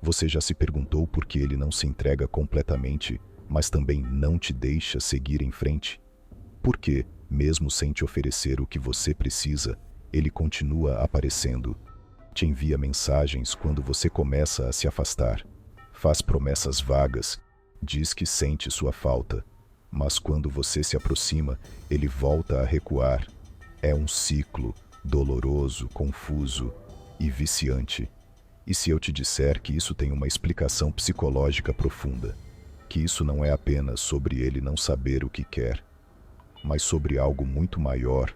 Você já se perguntou por que ele não se entrega completamente, mas também não te deixa seguir em frente? Por que, mesmo sem te oferecer o que você precisa, ele continua aparecendo? Te envia mensagens quando você começa a se afastar. Faz promessas vagas, diz que sente sua falta, mas quando você se aproxima, ele volta a recuar. É um ciclo doloroso, confuso e viciante. E se eu te disser que isso tem uma explicação psicológica profunda, que isso não é apenas sobre ele não saber o que quer, mas sobre algo muito maior,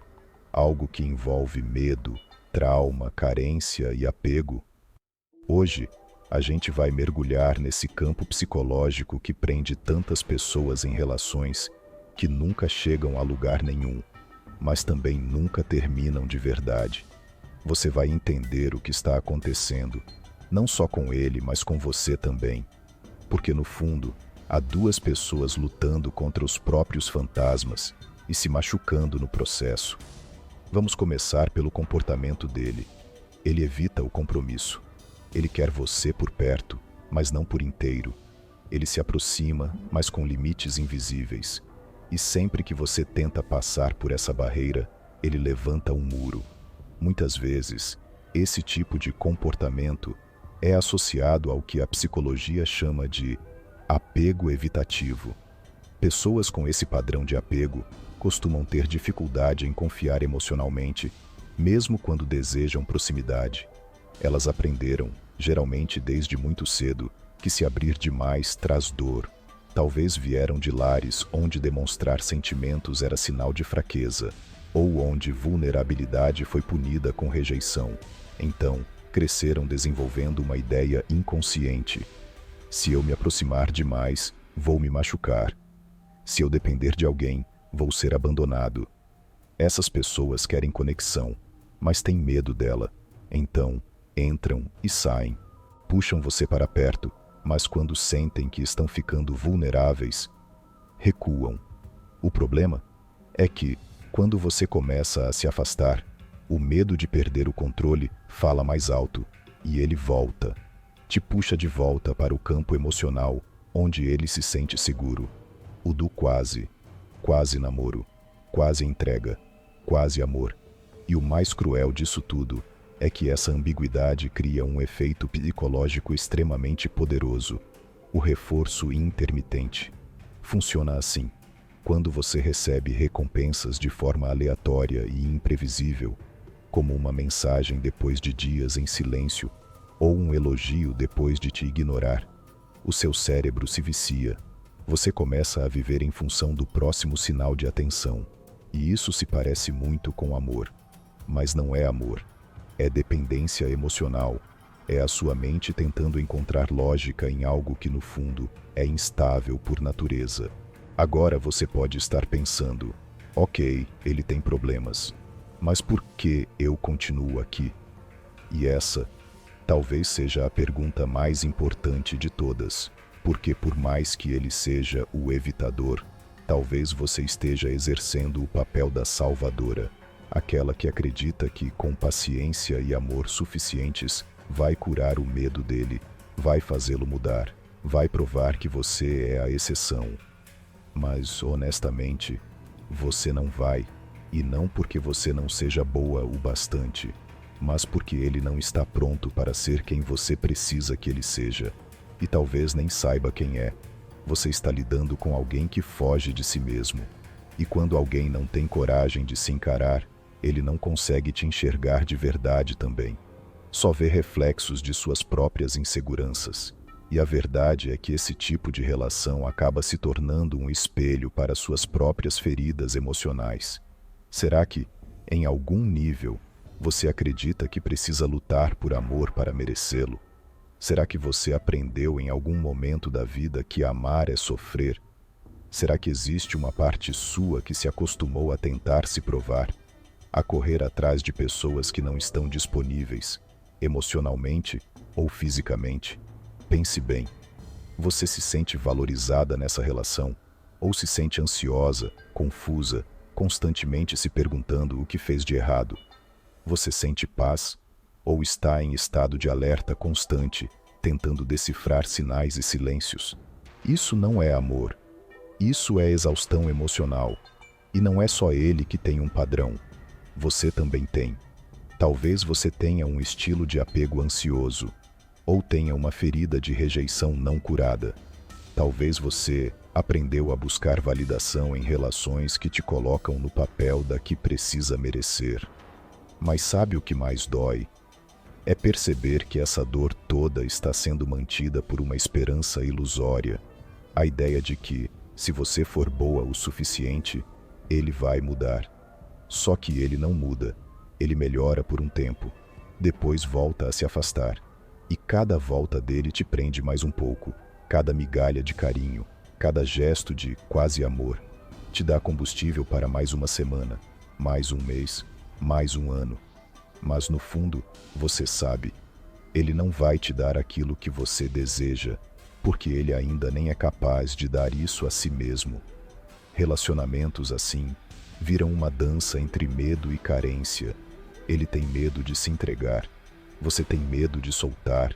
algo que envolve medo, trauma, carência e apego? Hoje, a gente vai mergulhar nesse campo psicológico que prende tantas pessoas em relações que nunca chegam a lugar nenhum, mas também nunca terminam de verdade. Você vai entender o que está acontecendo, não só com ele, mas com você também. Porque no fundo, há duas pessoas lutando contra os próprios fantasmas e se machucando no processo. Vamos começar pelo comportamento dele. Ele evita o compromisso. Ele quer você por perto, mas não por inteiro. Ele se aproxima, mas com limites invisíveis. E sempre que você tenta passar por essa barreira, ele levanta um muro. Muitas vezes, esse tipo de comportamento é associado ao que a psicologia chama de apego evitativo. Pessoas com esse padrão de apego costumam ter dificuldade em confiar emocionalmente, mesmo quando desejam proximidade. Elas aprenderam, geralmente desde muito cedo, que se abrir demais traz dor. Talvez vieram de lares onde demonstrar sentimentos era sinal de fraqueza, ou onde vulnerabilidade foi punida com rejeição. Então, cresceram desenvolvendo uma ideia inconsciente: se eu me aproximar demais, vou me machucar. Se eu depender de alguém, vou ser abandonado. Essas pessoas querem conexão, mas têm medo dela. Então, entram e saem. Puxam você para perto, mas quando sentem que estão ficando vulneráveis, recuam. O problema é que, quando você começa a se afastar, o medo de perder o controle fala mais alto e ele volta. Te puxa de volta para o campo emocional, onde ele se sente seguro. O do quase. Quase namoro. Quase entrega. Quase amor. E o mais cruel disso tudo é que essa ambiguidade cria um efeito psicológico extremamente poderoso: o reforço intermitente. Funciona assim: quando você recebe recompensas de forma aleatória e imprevisível, como uma mensagem depois de dias em silêncio, ou um elogio depois de te ignorar, o seu cérebro se vicia. Você começa a viver em função do próximo sinal de atenção. E isso se parece muito com amor. Mas não é amor. É dependência emocional. É a sua mente tentando encontrar lógica em algo que, no fundo, é instável por natureza. Agora você pode estar pensando: ok, ele tem problemas, mas por que eu continuo aqui? E essa talvez seja a pergunta mais importante de todas. Porque por mais que ele seja o evitador, talvez você esteja exercendo o papel da salvadora, aquela que acredita que, com paciência e amor suficientes, vai curar o medo dele, vai fazê-lo mudar, vai provar que você é a exceção. Mas, honestamente, você não vai, e não porque você não seja boa o bastante, mas porque ele não está pronto para ser quem você precisa que ele seja. E talvez nem saiba quem é. Você está lidando com alguém que foge de si mesmo. E quando alguém não tem coragem de se encarar, ele não consegue te enxergar de verdade também. Só vê reflexos de suas próprias inseguranças. E a verdade é que esse tipo de relação acaba se tornando um espelho para suas próprias feridas emocionais. Será que, em algum nível, você acredita que precisa lutar por amor para merecê-lo? Será que você aprendeu em algum momento da vida que amar é sofrer? Será que existe uma parte sua que se acostumou a tentar se provar, a correr atrás de pessoas que não estão disponíveis, emocionalmente ou fisicamente? Pense bem. Você se sente valorizada nessa relação? Ou se sente ansiosa, confusa, constantemente se perguntando o que fez de errado? Você sente paz? Ou está em estado de alerta constante, tentando decifrar sinais e silêncios. Isso não é amor. Isso é exaustão emocional. E não é só ele que tem um padrão. Você também tem. Talvez você tenha um estilo de apego ansioso, ou tenha uma ferida de rejeição não curada. Talvez você aprendeu a buscar validação em relações que te colocam no papel da que precisa merecer. Mas sabe o que mais dói? É perceber que essa dor toda está sendo mantida por uma esperança ilusória. A ideia de que, se você for boa o suficiente, ele vai mudar. Só que ele não muda. Ele melhora por um tempo. Depois volta a se afastar. E cada volta dele te prende mais um pouco. Cada migalha de carinho, cada gesto de quase amor, te dá combustível para mais uma semana, mais um mês, mais um ano. Mas no fundo, você sabe, ele não vai te dar aquilo que você deseja, porque ele ainda nem é capaz de dar isso a si mesmo. Relacionamentos assim viram uma dança entre medo e carência. Ele tem medo de se entregar, você tem medo de soltar.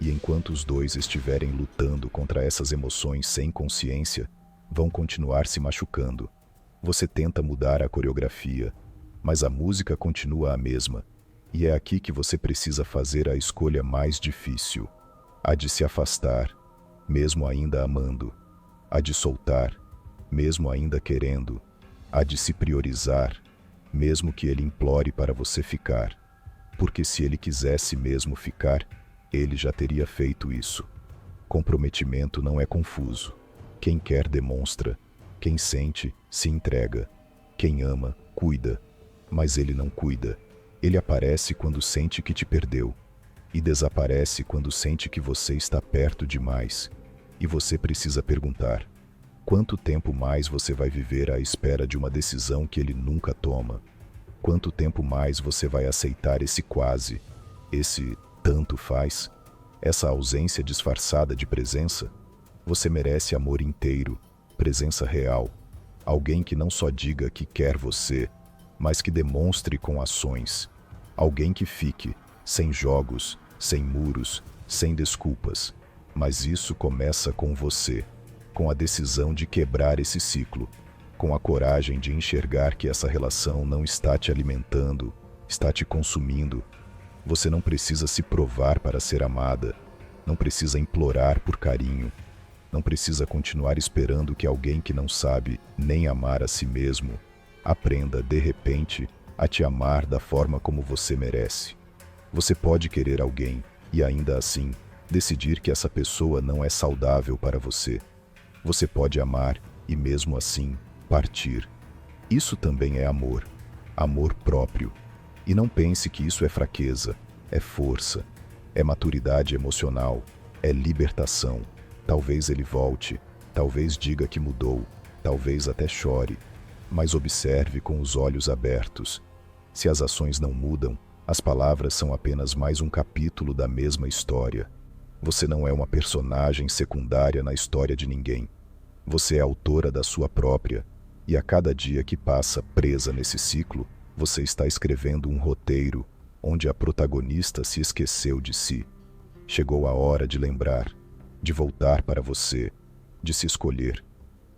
E enquanto os dois estiverem lutando contra essas emoções sem consciência, vão continuar se machucando. Você tenta mudar a coreografia, mas a música continua a mesma. E é aqui que você precisa fazer a escolha mais difícil. A de se afastar, mesmo ainda amando. A de soltar, mesmo ainda querendo. A de se priorizar, mesmo que ele implore para você ficar. Porque se ele quisesse mesmo ficar, ele já teria feito isso. Comprometimento não é confuso. Quem quer demonstra. Quem sente, se entrega. Quem ama, cuida. Mas ele não cuida. Ele aparece quando sente que te perdeu. E desaparece quando sente que você está perto demais. E você precisa perguntar: quanto tempo mais você vai viver à espera de uma decisão que ele nunca toma? Quanto tempo mais você vai aceitar esse quase, esse tanto faz, essa ausência disfarçada de presença? Você merece amor inteiro, presença real, alguém que não só diga que quer você, mas que demonstre com ações, alguém que fique, sem jogos, sem muros, sem desculpas. Mas isso começa com você, com a decisão de quebrar esse ciclo, com a coragem de enxergar que essa relação não está te alimentando, está te consumindo. Você não precisa se provar para ser amada, não precisa implorar por carinho, não precisa continuar esperando que alguém que não sabe nem amar a si mesmo aprenda, de repente, a te amar da forma como você merece. Você pode querer alguém e ainda assim decidir que essa pessoa não é saudável para você. Você pode amar e mesmo assim partir. Isso também é amor, amor próprio. E não pense que isso é fraqueza, é força, é maturidade emocional, é libertação. Talvez ele volte, talvez diga que mudou, talvez até chore, mas observe com os olhos abertos. Se as ações não mudam, as palavras são apenas mais um capítulo da mesma história. Você não é uma personagem secundária na história de ninguém. Você é autora da sua própria, e a cada dia que passa presa nesse ciclo, você está escrevendo um roteiro onde a protagonista se esqueceu de si. Chegou a hora de lembrar, de voltar para você, de se escolher.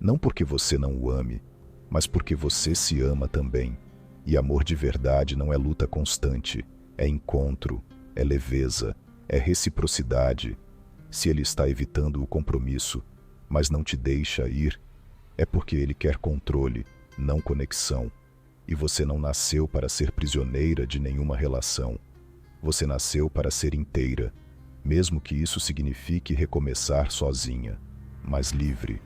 Não porque você não o ame, mas porque você se ama também. E amor de verdade não é luta constante, é encontro, é leveza, é reciprocidade. Se ele está evitando o compromisso, mas não te deixa ir, é porque ele quer controle, não conexão. E você não nasceu para ser prisioneira de nenhuma relação. Você nasceu para ser inteira, mesmo que isso signifique recomeçar sozinha, mas livre.